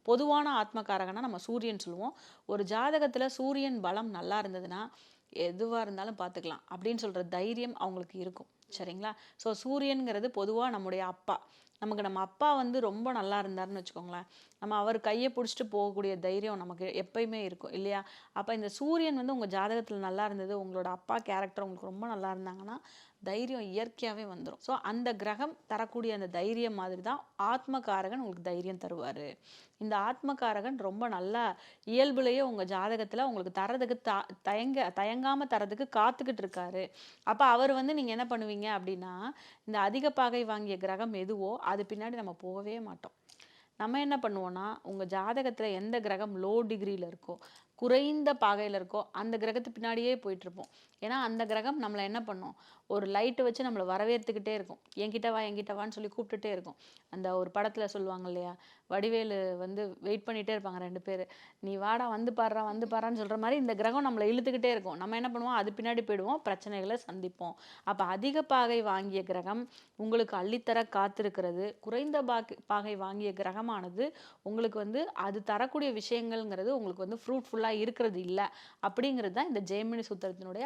பொதுவான ஆத்மகாரகனா நம்ம சூரியன் சொல்லுவோம். ஒரு ஜாதகத்துல சூரியன் பலம் நல்லா இருந்ததுன்னா எதுவா இருந்தாலும் பார்த்துக்கலாம் அப்படின்னு சொல்ற தைரியம் அவங்களுக்கு இருக்கும். சரிங்களா? ஸோ சூரியன்கிறது பொதுவா நம்முடைய அப்பா. நமக்கு நம்ம அப்பா வந்து ரொம்ப நல்லா இருந்தாருன்னு வச்சுக்கோங்களேன், நம்ம அவர் கைய புடிச்சுட்டு போகக்கூடிய தைரியம் நமக்கு எப்பயுமே இருக்கும் இல்லையா? அப்ப இந்த சூரியன் வந்து உங்க ஜாதகத்துல நல்லா இருந்தது, உங்களோட அப்பா கேரக்டர் உங்களுக்கு ரொம்ப நல்லா இருந்தாங்கன்னா, தைரியம் இயற்கையாவே வந்துரும். ஸோ அந்த கிரகம் தரக்கூடிய அந்த தைரியம் மாதிரி தான் ஆத்மகாரகன் உங்களுக்கு தைரியம் தருவாரு. இந்த ஆத்மகாரகன் ரொம்ப நல்லா இயல்புலயே உங்க ஜாதகத்துல உங்களுக்கு தர்றதுக்கு தயங்காம தர்றதுக்கு காத்துக்கிட்டு இருக்காரு. அப்ப அவர் வந்து நீங்க என்ன பண்ணுவீங்க அப்படின்னா, இந்த அதிக பாகை வாங்கிய கிரகம் எதுவோ அது பின்னாடி நம்ம போகவே மாட்டோம். நம்ம என்ன பண்ணுவோம்னா, உங்க ஜாதகத்துல எந்த கிரகம் லோ டிகிரில இருக்கோ, குறைந்த பாகையில இருக்கோ, அந்த கிரகத்து பின்னாடியே போயிட்டுருப்போம். ஏன்னா, அந்த கிரகம் நம்மள என்ன பண்ணும், ஒரு லைட் வச்சு நம்மள வரவேத்துக்கிட்டே இருக்கும். "என்கிட்ட வா, என்கிட்ட வான்னு" சொல்லி கூப்பிட்டுட்டே இருக்கும். அந்த ஒரு படத்துல சொல்லுவாங்க இல்லையா? வடிவேலு வந்து வெயிட் பண்ணிட்டே இருப்பாங்க 2 பேரு. "நீ வாடா, வந்து பார்றா, வந்து பார்றான்னு" சொல்ற மாரி இந்த கிரகம் நம்மள இழுத்துக்கிட்டே இருக்கும். நம்ம என்ன பண்ணுவோம், அது பின்னாடி போயிடுவோம், பிரச்சனைகள சந்திப்போம். அப்ப அதிக பாகை வாங்கிய கிரகம் உங்களுக்கு அள்ளித்தர காத்திருக்கிறது. குறைந்த பாகை வாங்கிய கிரகமானது உங்களுக்கு வந்து அது தரக்கூடிய விஷயங்கள்ங்கிறது உங்களுக்கு வந்து ஃப்ரூட்ஃபுல்லா இருக்கிறது இல்ல. அப்படிங்கிறது தான் இந்த ஜெய்மினி சூத்திரத்தினுடைய